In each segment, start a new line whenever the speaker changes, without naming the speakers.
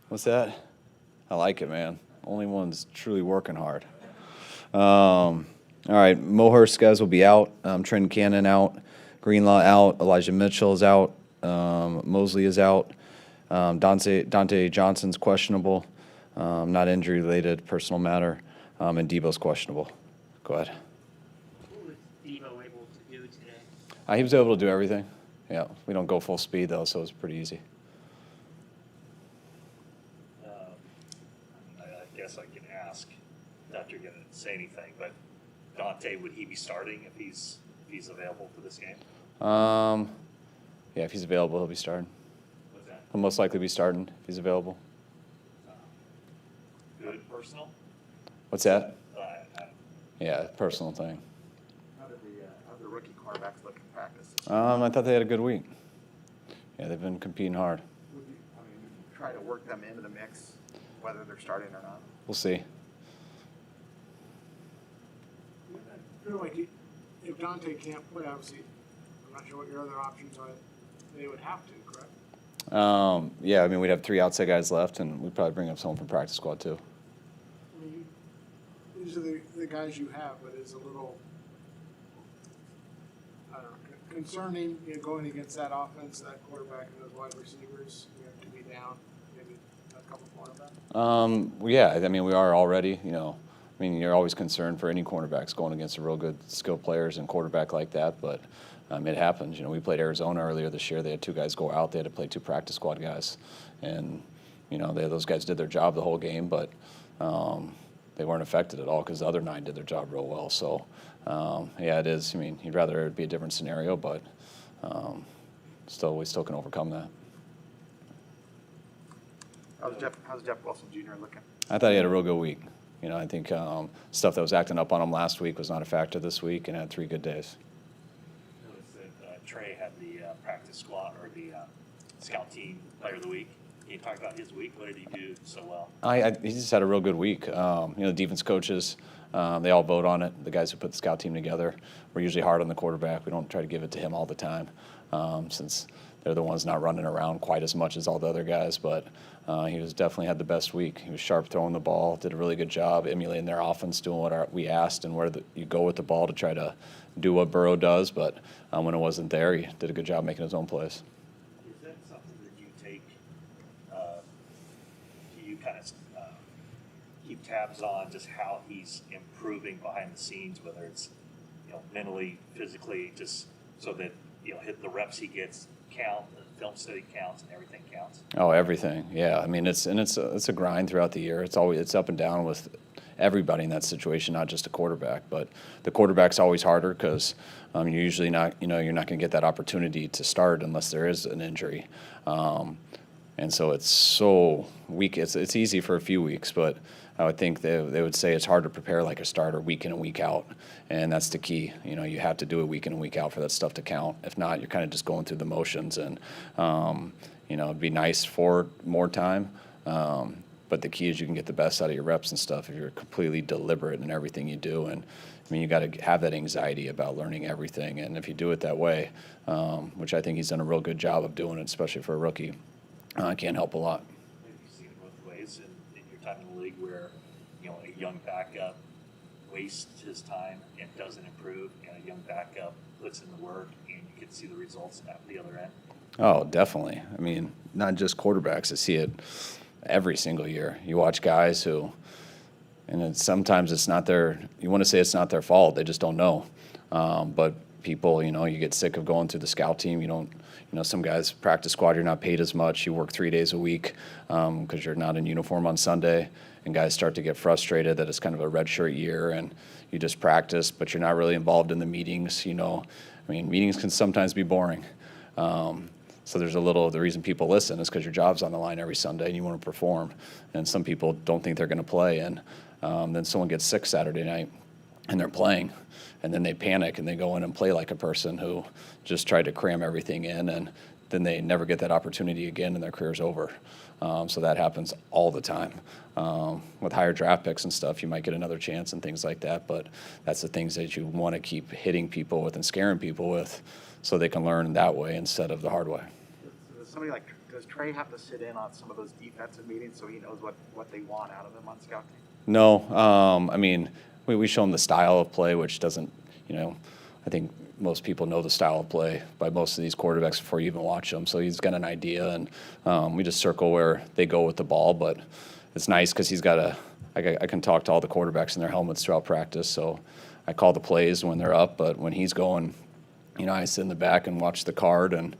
What's that? I like it, man. Only one's truly working hard. All right, Mohurst guys will be out. Trent Cannon out. Greenlaw out. Elijah Mitchell is out. Mosley is out. Dante Johnson's questionable. Not injury related, personal matter. And Debo's questionable. Go ahead.
What was Devo able to do today?
He was able to do everything. Yeah, we don't go full speed though, so it's pretty easy.
I guess I can ask, not you're going to say anything, but Dante, would he be starting if he's available for this game?
Yeah, if he's available, he'll be starting.
What's that?
He'll most likely be starting if he's available.
Good personal?
What's that?
I-
Yeah, personal thing.
How did the rookie cornerbacks look in practice?
I thought they had a good week. Yeah, they've been competing hard.
Would you, try to work them into the mix, whether they're starting or not?
We'll see.
I feel like if Dante can't play, obviously, I'm not sure what your other options are. They would have to, correct?
Yeah, I mean, we'd have 3 outside guys left, and we'd probably bring up someone from practice squad too.
I mean, these are the guys you have, but it's a little, I don't know, concerning, going against that offense, that quarterback, and those wide receivers. You have to be down maybe a couple cornerbacks.
Yeah, I mean, we are already, I mean, you're always concerned for any cornerbacks going against a real good skilled players and quarterback like that, but it happens. We played Arizona earlier this year. They had 2 guys go out. They had to play 2 practice squad guys. And, those guys did their job the whole game, but they weren't affected at all because the other 9 did their job real well. So, yeah, it is. I mean, you'd rather it be a different scenario, but we still can overcome that.
How's Jeff Wilson Jr. looking?
I thought he had a real good week. I think stuff that was acting up on him last week was not a factor this week, and had 3 good days.
Noticed that Trey had the practice squad or the scout team player of the week. Can you talk about his week? What did he do so well?
He just had a real good week. The defense coaches, they all vote on it. The guys who put the scout team together, we're usually hard on the quarterback. We don't try to give it to him all the time, since they're the ones not running around quite as much as all the other guys. But he was definitely had the best week. He was sharp throwing the ball, did a really good job emulating their offense, doing what we asked and where you go with the ball to try to do what Burrow does. But when it wasn't there, he did a good job making his own plays.
Is that something that you take, do you kind of keep tabs on just how he's improving behind the scenes, whether it's mentally, physically, just so that hit the reps he gets count, the film study counts, and everything counts?
Oh, everything. Yeah. I mean, it's a grind throughout the year. It's up and down with everybody in that situation, not just a quarterback. But the quarterback's always harder because you're usually not, you're not going to get that opportunity to start unless there is an injury. And so it's so weak. It's easy for a few weeks, but I would think they would say it's hard to prepare like a starter week in and week out, and that's the key. You have to do it week in and week out for that stuff to count. If not, you're kind of just going through the motions, and it'd be nice for more time. But the key is you can get the best out of your reps and stuff if you're completely deliberate in everything you do. And I mean, you got to have that anxiety about learning everything, and if you do it that way, which I think he's done a real good job of doing it, especially for a rookie, it can help a lot.
Have you seen it both ways in your time in the league where a young backup wastes his time and doesn't improve, and a young backup puts in the work and you can see the results at the other end?
Oh, definitely. I mean, not just quarterbacks. I see it every single year. You watch guys who, and sometimes it's not you want to say it's not their fault. They just don't know. But people, you get sick of going through the scout team. You don't, some guys practice squad, you're not paid as much. You work 3 days a week because you're not in uniform on Sunday. And guys start to get frustrated that it's kind of a red shirt year and you just practice, but you're not really involved in the meetings. I mean, meetings can sometimes be boring. So there's the reason people listen is because your job's on the line every Sunday and you want to perform. And some people don't think they're going to play. And then someone gets sick Saturday night and they're playing. And then they panic and they go in and play like a person who just tried to cram everything in, and then they never get that opportunity again and their career's over. So that happens all the time. With higher draft picks and stuff, you might get another chance and things like that, but that's the things that you want to keep hitting people with and scaring people with so they can learn that way instead of the hard way.
Somebody like Does Trey have to sit in on some of those defensive meetings so he knows what they want out of him on scout team?
No, I mean, we show him the style of play, which doesn't, I think most people know the style of play by most of these quarterbacks before you even watch them. So he's got an idea, and we just circle where they go with the ball. But it's nice because I can talk to all the quarterbacks in their helmets throughout practice. So I call the plays when they're up, but when he's going, I sit in the back and watch the card, and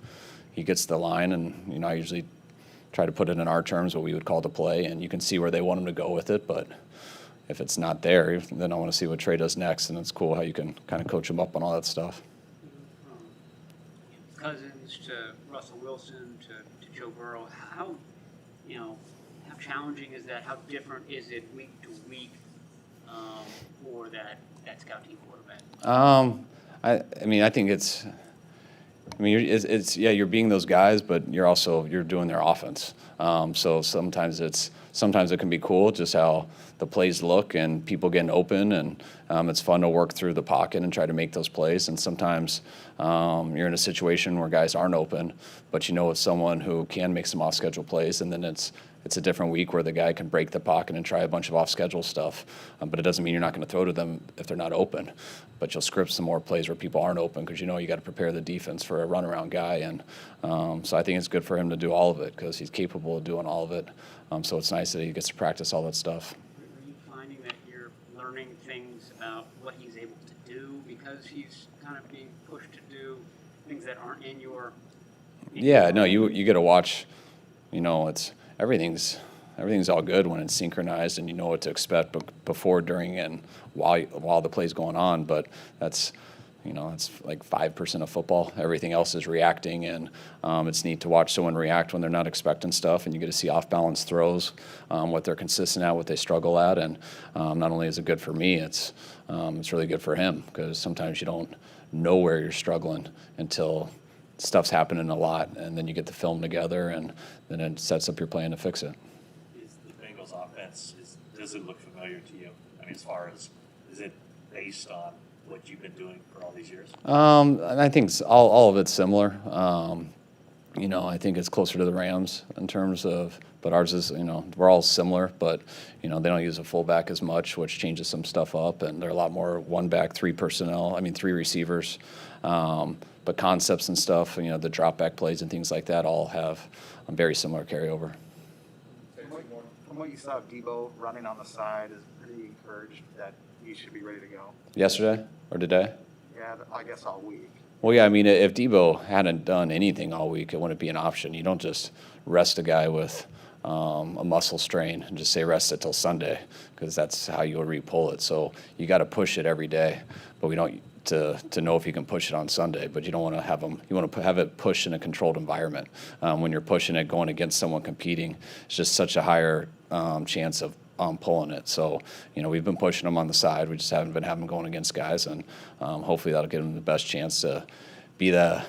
he gets the line, and I usually try to put it in our terms what we would call the play, and you can see where they want him to go with it. But if it's not there, then I want to see what Trey does next, and it's cool how you can kind of coach him up on all that stuff.
Cousins to Russell Wilson to Joe Burrow, how challenging is that? How different is it week to week for that scout team quarterback?
I think it's. You're being those guys, but you're doing their offense. So sometimes it can be cool just how the plays look and people getting open, and it's fun to work through the pocket and try to make those plays. And sometimes you're in a situation where guys aren't open, but it's someone who can make some off-schedule plays, and then it's a different week where the guy can break the pocket and try a bunch of off-schedule stuff. But it doesn't mean you're not going to throw to them if they're not open. But you'll script some more plays where people aren't open because you got to prepare the defense for a runaround guy. And so I think it's good for him to do all of it because he's capable of doing all of it. So it's nice that he gets to practice all that stuff.
Are you finding that you're learning things about what he's able to do because he's kind of being pushed to do things that aren't in your?
Yeah, no, you get to watch. It's everything's all good when it's synchronized and you know what to expect before, during, and while the play's going on. But that's like 5% of football. Everything else is reacting, and it's neat to watch someone react when they're not expecting stuff, and you get to see off-balance throws, what they're consistent at, what they struggle at, and not only is it good for me, it's really good for him because sometimes you don't know where you're struggling until stuff's happening a lot, and then you get the film together, and then it sets up your plan to fix it.
Is the Bengals offense, does it look familiar to you? I mean, as far as, is it based on what you've been doing for all these years?
I think all of it's similar. I think it's closer to the Rams in terms of, but ours is, we're all similar, but, they don't use a fullback as much, which changes some stuff up, and they're a lot more one back, three receivers. But concepts and stuff, the drop back plays and things like that all have a very similar carryover.
From what you saw of Debo running on the side, is pretty encouraged that he should be ready to go.
Yesterday or today?
Yeah, I guess all week.
Well, yeah, if Debo hadn't done anything all week, it wouldn't be an option. You don't just rest a guy with a muscle strain and just say rest it till Sunday because that's how you'll re-pull it. So you got to push it every day, but we don't to know if you can push it on Sunday. But you don't want to have them. You want to have it pushed in a controlled environment. When you're pushing it, going against someone competing, it's just such a higher chance of pulling it. So, we've been pushing them on the side. We just haven't been having them going against guys, and hopefully that'll give them the best chance to be the.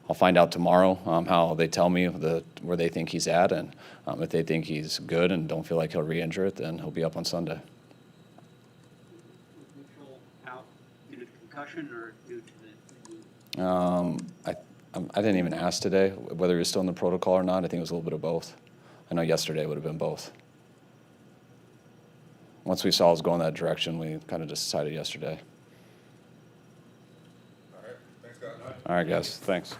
I'll find out tomorrow how they tell me where they think he's at, and if they think he's good and don't feel like he'll re-injure it, then he'll be up on Sunday.
Mitchell out due to concussion or due to the?
I didn't even ask today whether he was still in the protocol or not. I think it was a little bit of both. I know yesterday would have been both. Once we saw it was going that direction, we kind of just decided yesterday.
All right. Thanks, guys.
All right, guys. Thanks.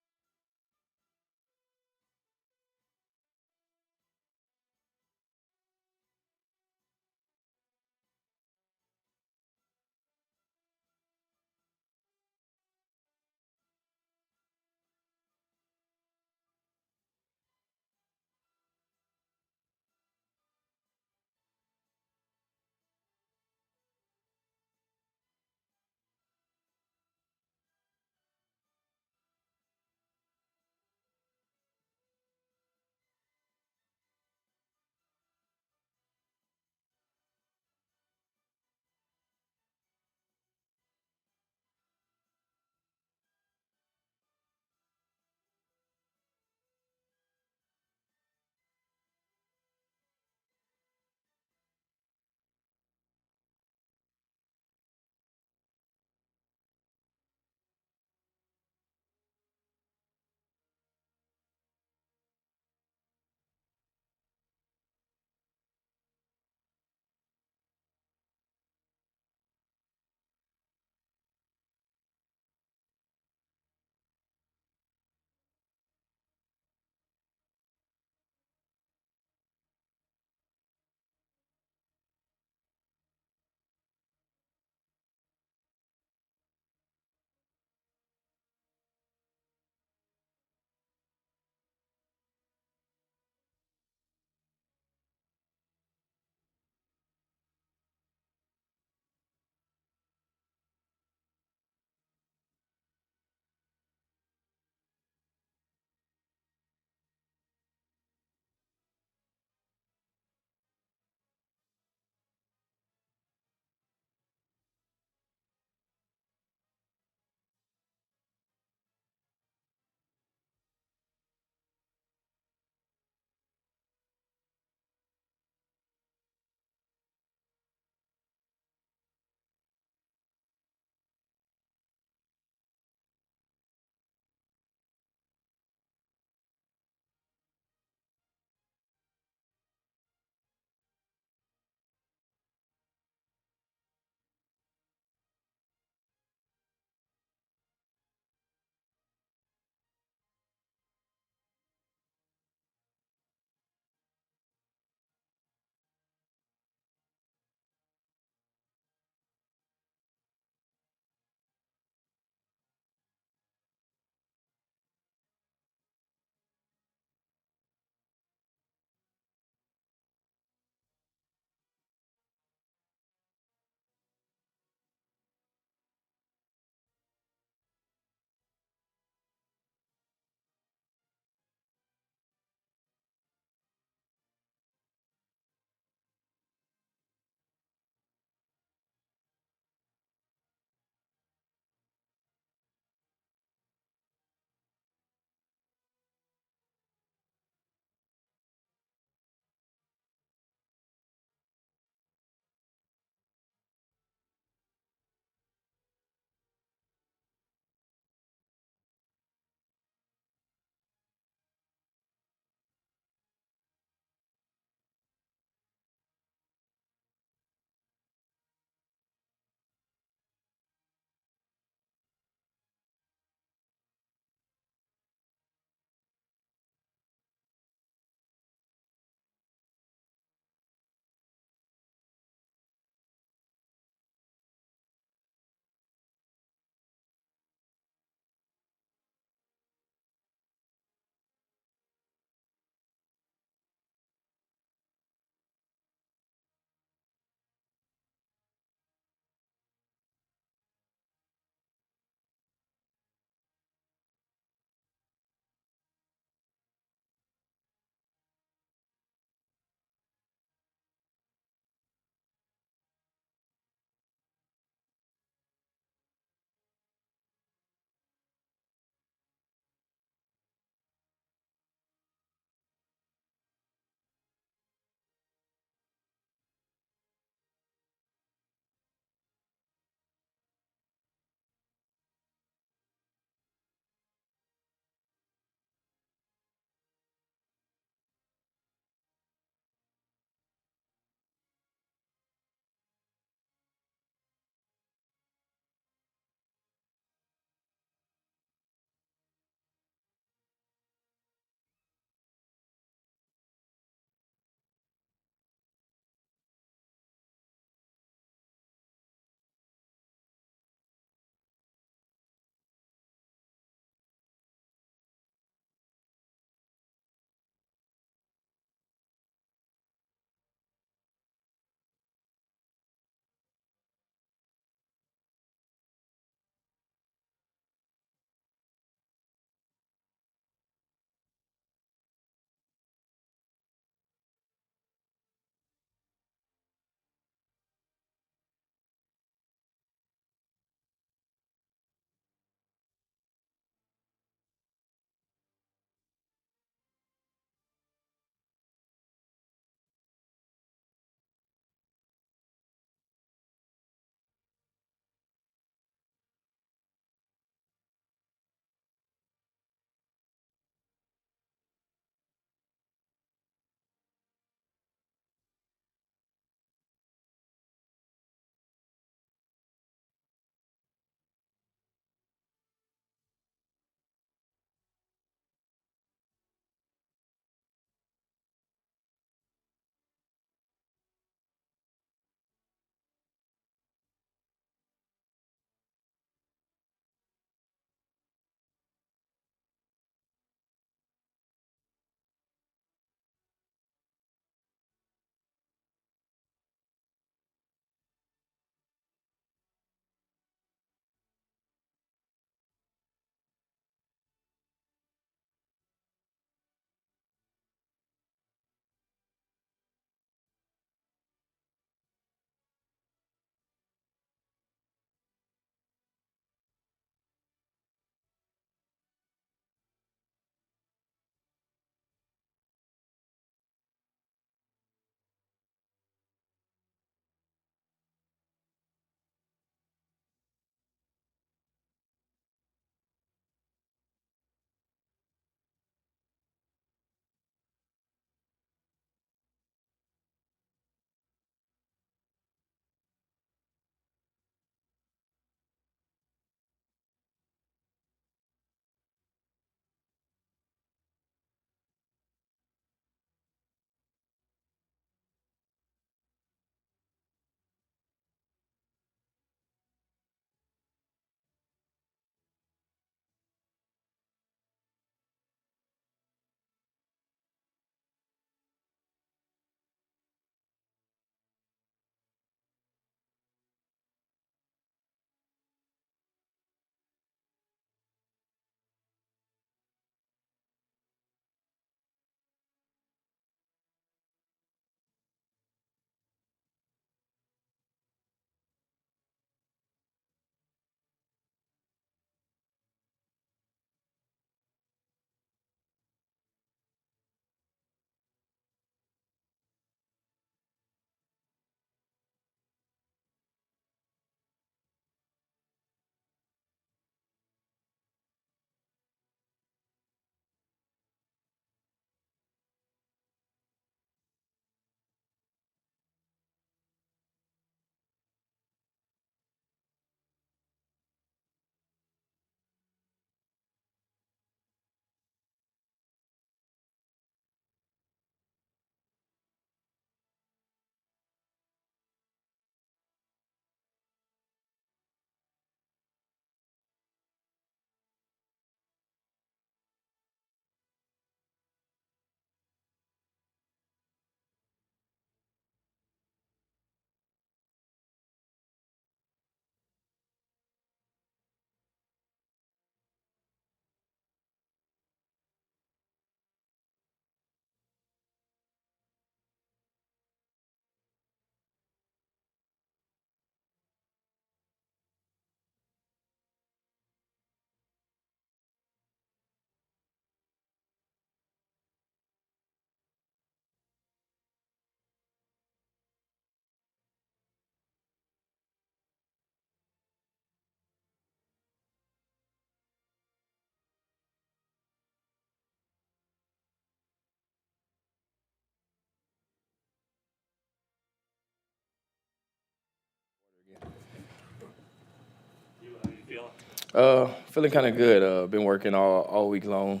Feeling kind of good. Been working all week long.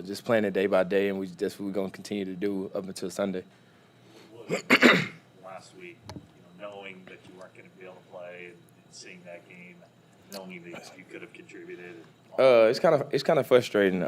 Just playing it day by day, and that's what we're gonna continue to do up until Sunday.
Last week, knowing that you weren't going to be able to play and seeing that game, knowing that you could have contributed.
It's kind of frustrating.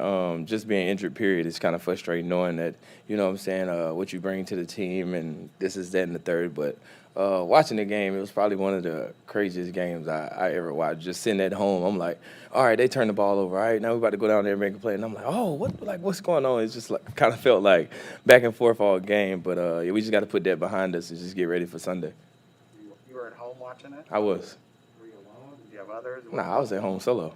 Just being injured, period. It's kind of frustrating knowing that what I'm saying, what you bring to the team, and this is that and the third. But watching the game, it was probably one of the craziest games I ever watched. Just sitting at home, I'm like, all right, they turned the ball over. All right, now we're about to go down there and make a play. And I'm like, oh, what's going on? It's just like kind of felt like back and forth all game. But yeah, we just got to put that behind us and just get ready for Sunday.
You were at home watching it?
I was.
Were you alone? Did you have others?
Nah, I was at home solo.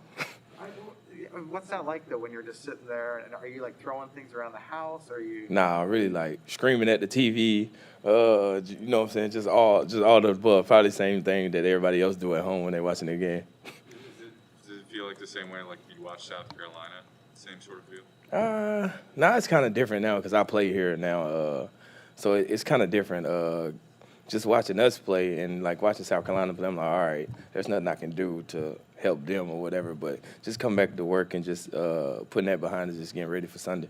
What's that like though when you're just sitting there? And are you like throwing things around the house? Or are you?
Nah, really like screaming at the TV. You know what I'm saying? Just all the above. Probably the same thing that everybody else do at home when they're watching the game.
Does it feel like the same way like you watch South Carolina? Same sort of feel?
Now it's kind of different now because I play here now. So it's kind of different. Just watching us play and like watching South Carolina play, I'm like, all right, there's nothing I can do to help them or whatever. But just come back to work and just putting that behind us, just getting ready for Sunday.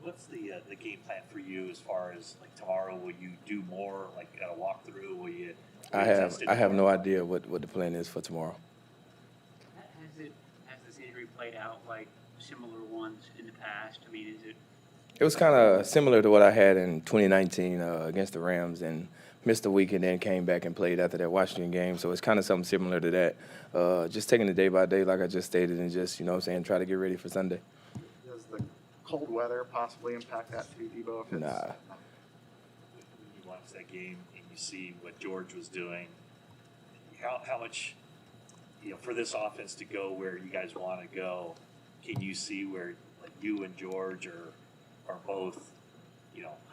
What's the game plan for you as far as like tomorrow? Will you do more like at a walkthrough? Will you?
I have no idea what the plan is for tomorrow.
Has this injury played out like similar ones in the past? I mean, is it?
It was kind of similar to what I had in 2019 against the Rams and missed a week and then came back and played after that Washington game. So it's kind of something similar to that. Just taking it day by day, like I just stated, and just, try to get ready for Sunday.
Does the cold weather possibly impact that too, Debo? If it's,
Nah.
When you watch that game and you see what George was doing, how much, for this offense to go where you guys want to go, can you see where like you and George are both,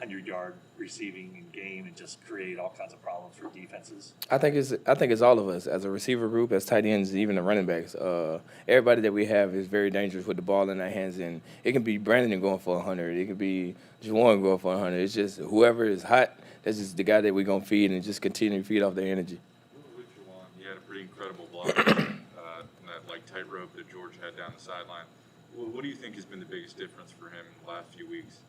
100-yard receiving game and just create all kinds of problems for defenses?
I think it's all of us as a receiver group, as tight ends, and even the running backs. Everybody that we have is very dangerous with the ball in their hands, and it can be Brandon going for 100. It could be Juwan going for 100. It's just whoever is hot, that's just the guy that we're gonna feed and just continue to feed off their energy.
With Juwan, he had a pretty incredible block in that tightrope that George had down the sideline. What do you think has been the biggest difference for him in the last few weeks?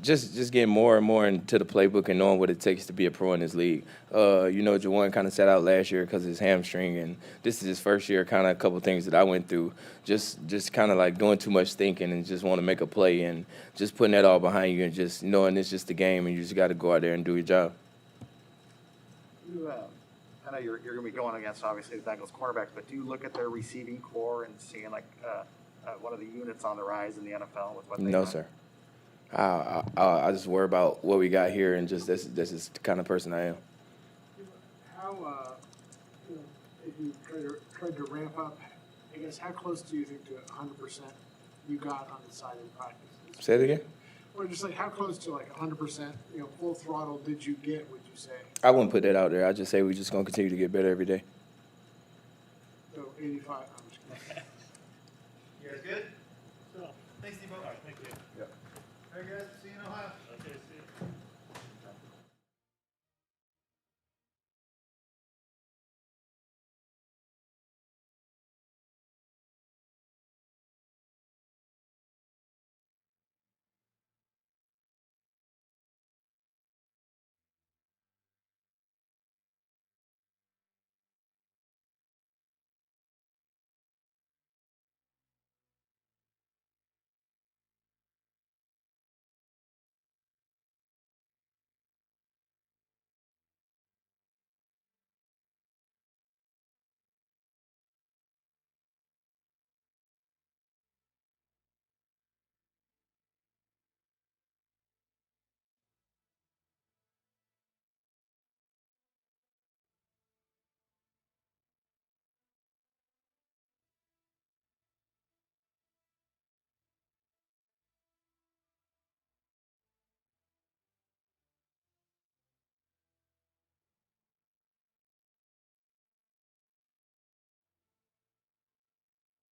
Just getting more and more into the playbook and knowing what it takes to be a pro in this league. Juwan kind of sat out last year because of his hamstring, and this is his first year. Kind of a couple things that I went through, just kind of like doing too much thinking and just want to make a play and just putting that all behind you and just knowing it's just a game and you just got to go out there and do your job.
I know you're going to be going against obviously the Bengals cornerbacks, but do you look at their receiving core and seeing like one of the units on the rise in the NFL with what they
No,
have?
sir. I just worry about what we got here and just this is the kind of person I am.
How, if you tried to ramp up, I guess, how close do you think to 100% you got on the side in practice?
Say it again?
Or just like how close to like 100%, full throttle did you get, would you say?
I wouldn't put that out there. I just say we're just going to continue to get better every day.
So 85, I'm just kidding.
You guys good? Thanks, Debo. All right, thank you. All right, guys, see you in Ohio. Okay, see you.